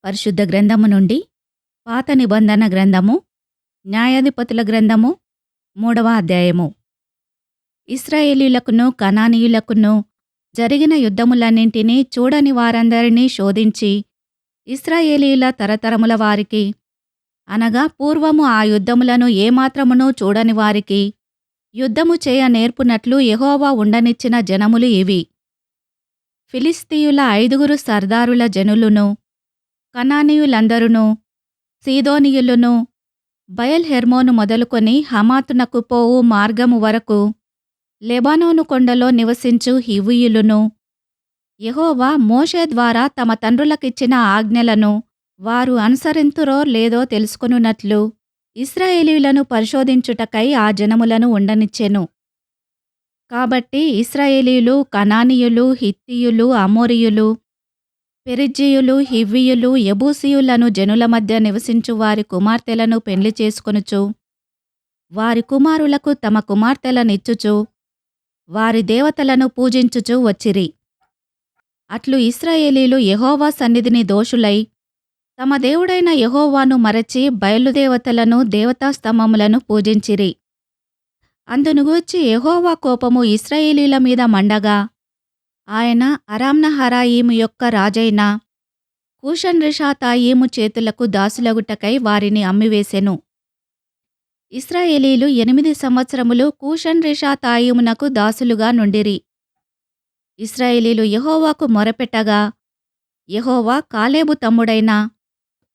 పరిశుద్ధ గ్రంథము నుండి పాత నిబంధన గ్రంథము న్యాయాధిపతుల గ్రంథము 3వ అధ్యాయము. ఇశ్రాయేలీయులకును కనానీయులకును జరిగిన యుద్ధములన్నింటినీ చూడని వారందరినీ శోధించి ఇశ్రాయేలీయుల తరతరముల వారికి అనగా పూర్వము ఆ యుద్ధములను ఏమాత్రమునూ చూడని వారికి యుద్ధము చేయ నేర్పునట్లు యెహోవా ఉండనిచ్చిన జనములు ఇవి. ఫిలిష్తీయుల 5 సర్దారుల జనులును, కనానీయులందరును, సీదోనీయులును, బయల్ హెర్మోను మొదలుకొని హమాతునకు పోవు మార్గము వరకు లెబానోను కొండలో నివసించు హివ్వీయులును, యెహోవా మోషే ద్వారా తమ తండ్రులకిచ్చిన ఆజ్ఞలను వారు అనుసరింతురో లేదో తెలుసుకొనున్నట్లు ఇశ్రాయేలీయులను పరిశోధించుటకై ఆ జనములను ఉండనిచ్చెను. కాబట్టి ఇశ్రాయేలీయులు, కనానీయులు, హిత్తీయులు, అమోరీయులు, పెరిజ్జీయులు, హివ్వీయులు, యెబూసీయులను జనుల మధ్య నివసించు వారి కుమార్తెలను పెండ్లి చేసుకొనుచు వారి కుమారులకు తమ కుమార్తెలనిచ్చుచు వారి దేవతలను పూజించుచు వచ్చిరి. అట్లు ఇశ్రాయేలీయులు యెహోవా సన్నిధిని దోషులై తమ దేవుడైన యెహోవాను మరచి బయలుదేవతలను దేవతాస్తంభములను పూజించిరి. అందునుగూర్చి యెహోవా కోపము ఇశ్రాయేలీయుల మీద మండగా ఆయన అరామ్నహరాయిము యొక్క రాజైన కూషన్రిషాతాయిము చేతులకు దాసులగుటకై వారిని అమ్మివేసెను. ఇశ్రాయేలీయులు 8 సంవత్సరములు కూషన్రిషాతాయిమునకు దాసులుగా నుండిరి. ఇశ్రాయేలీయులు యెహోవాకు మొరపెట్టగా యెహోవా కాలేబు తమ్ముడైన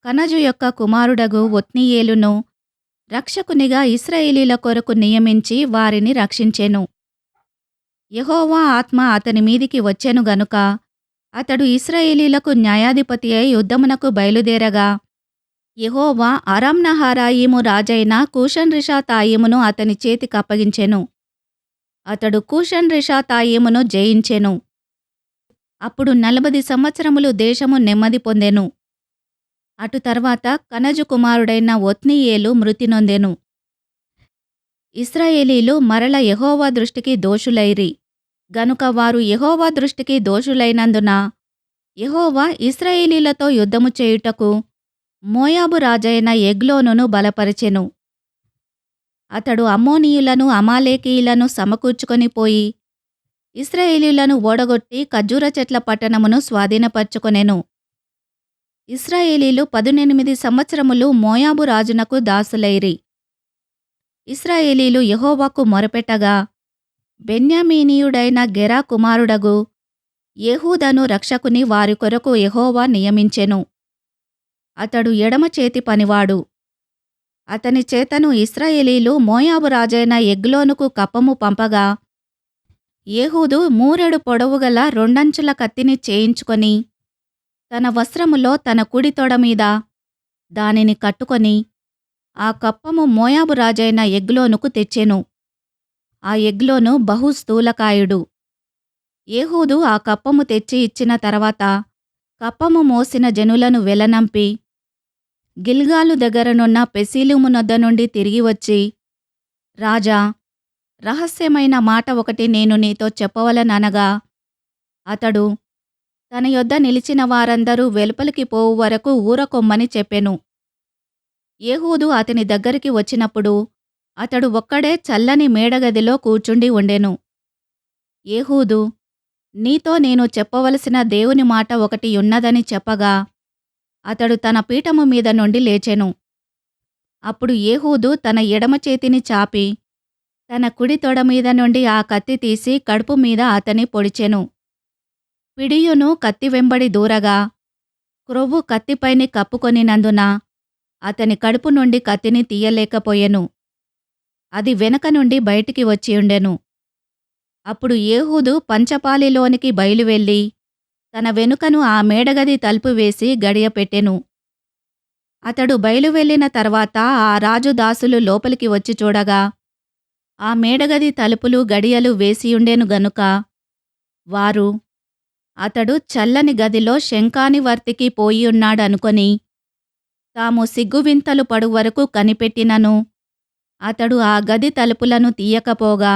కనజు యొక్క కుమారుడగు ఒత్నీయేలును రక్షకునిగా ఇశ్రాయేలీయుల కొరకు నియమించి వారిని రక్షించెను. యెహోవా ఆత్మ అతని మీదికి వచ్చెను గనుక అతడు ఇశ్రాయేలీయులకు న్యాయాధిపతి అయి యుద్ధమునకు బయలుదేరగా యెహోవా అరామ్నహరాయిము రాజైన కూషన్రిషాతాయిమును అతని చేతికప్పగించెను. అతడు కూషన్రిషాతాయిమును జయించెను. అప్పుడు 40 సంవత్సరములు దేశము నెమ్మది పొందెను. అటు తర్వాత కనజు కుమారుడైన ఒత్నీయేలు మృతి నొందెను. ఇశ్రాయేలీయులు మరల యెహోవా దృష్టికి దోషులైరి గనుక వారు యెహోవా దృష్టికి దోషులైనందున యెహోవా ఇశ్రాయేలీయులతో యుద్ధము చేయుటకు మోయాబు రాజైన ఎగ్లోనును బలపరచెను. అతడు అమ్మోనీయులను అమాలేకీయులను సమకూర్చుకొని పోయి ఇశ్రాయేలీయులను ఓడగొట్టి ఖర్జూర చెట్ల పట్టణమును స్వాధీనపరచుకొనెను. ఇశ్రాయేలీయులు 18 సంవత్సరములు మోయాబు రాజునకు దాసులైరి. ఇశ్రాయేలీయులు యెహోవాకు మొరపెట్టగా బెన్యామీనీయుడైన గెరా కుమారుడగు ఏహూదను రక్షకుని వారి కొరకు యెహోవా నియమించెను. అతడు ఎడమ చేతి పనివాడు. అతని చేతను ఇశ్రాయేలీయులు మోయాబు రాజైన ఎగ్లోనుకు కప్పము పంపగా ఏహూదు 3 పొడవుగల 2 అంచుల కత్తిని చేయించుకొని తన వస్త్రములో తన కుడి తొడ మీద దానిని కట్టుకొని ఆ కప్పము మోయాబు రాజైన ఎగ్లోనుకు తెచ్చెను. ఆ ఎగ్లోను బహు స్థూలకాయుడు. ఏహూదు ఆ కప్పము తెచ్చి ఇచ్చిన తర్వాత కప్పము మోసిన జనులను వెలనంపి గిల్గాలు దగ్గరనున్న పెసీలుము నొద్ద నుండి తిరిగి వచ్చి, రాజా, రహస్యమైన మాట ఒకటి నేను నీతో చెప్పవలననగా అతడు తన యొద్ద నిలిచిన వారందరూ వెలుపలికి పోవు వరకు ఊరకొమ్మని చెప్పెను. ఏహూదు అతని దగ్గరికి వచ్చినప్పుడు అతడు ఒక్కడే చల్లని మేడగదిలో కూర్చుండి ఉండెను. ఏహూదు, నీతో నేను చెప్పవలసిన దేవుని మాట ఒకటి ఉన్నదని చెప్పగా అతడు తన పీఠము మీద నుండి లేచెను. అప్పుడు ఏహూదు తన ఎడమ చేతిని చాపి తన కుడి తొడ మీద నుండి ఆ కత్తి తీసి కడుపు మీద అతని పొడిచెను. పిడియును కత్తి వెంబడి దూరగా క్రొవ్వు కత్తిపైని కప్పుకొనినందున అతని కడుపు నుండి కత్తిని తీయలేకపోయెను. అది వెనక నుండి బయటికి వచ్చియుండెను. అప్పుడు ఏహూదు పంచపాలిలోనికి బయలువెళ్ళి తన వెనుకను ఆ మేడగది తలుపు వేసి గడియపెట్టెను. అతడు బయలువెళ్ళిన తర్వాత ఆ రాజు దాసులు లోపలికి వచ్చి చూడగా ఆ మేడగది తలుపులు గడియలు వేసియుండెను గనుక వారు అతడు చల్లని గదిలో శంఖానివర్తికి పోయియున్నాడనుకొని తాము సిగ్గువింతలు పడు వరకు కనిపెట్టినను అతడు ఆ గది తలుపులను తీయకపోగా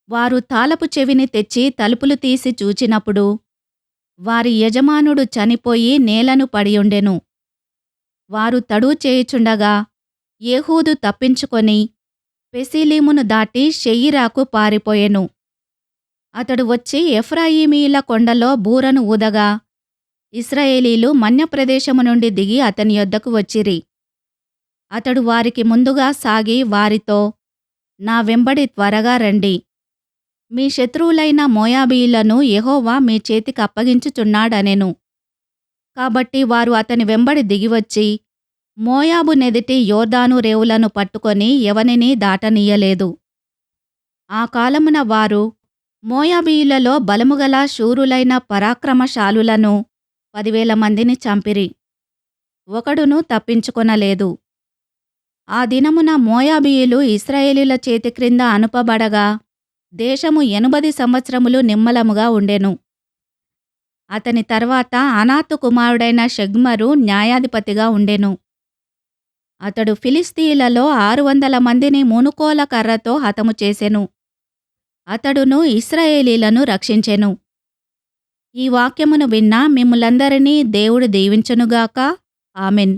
వారు తాళపు చెవిని తెచ్చి తలుపులు తీసి చూచినప్పుడు వారి యజమానుడు చనిపోయి నేలను పడియుండెను. వారు తడువు చేయుచుండగా ఏహూదు తప్పించుకొని పెసీలీమును దాటి షెయీరాకు పారిపోయెను. అతడు వచ్చి ఎఫ్రాయిమీయుల కొండలో బూరను ఊదగా ఇశ్రాయేలీలు మన్యప్రదేశము నుండి దిగి అతని యొద్దకు వచ్చిరి. అతడు వారికి ముందుగా సాగి వారితో, నా వెంబడి త్వరగా రండి. మీ శత్రువులైన మోయాబీయులను యెహోవా మీ చేతికి అప్పగించుచున్నాడనెను. కాబట్టి వారు అతని వెంబడి దిగివచ్చి మోయాబు నెదిటి యోర్దాను రేవులను పట్టుకొని ఎవనినీ దాటనీయలేదు. ఆ కాలమున వారు మోయాబీయులలో బలముగల శూరులైన పరాక్రమశాలులను 10,000 మందిని చంపిరి. ఒకడును తప్పించుకొనలేదు. ఆ దినమున మోయాబీయులు ఇశ్రాయేలీయుల చేతి క్రింద అనుపబడగా దేశము 80 సంవత్సరములు నిమ్మలముగా ఉండెను. అతని తర్వాత అనాతు కుమారుడైన షెగ్మరు న్యాయాధిపతిగా ఉండెను. అతడు ఫిలిష్తీయులలో 600 మందిని మునుకోల కర్రతో హతము చేసెను. అతడును ఇశ్రాయేలీలను రక్షించెను. ఈ వాక్యమును విన్న మిమ్ములందరినీ దేవుడు దీవించునుగాక. ఆమెన్.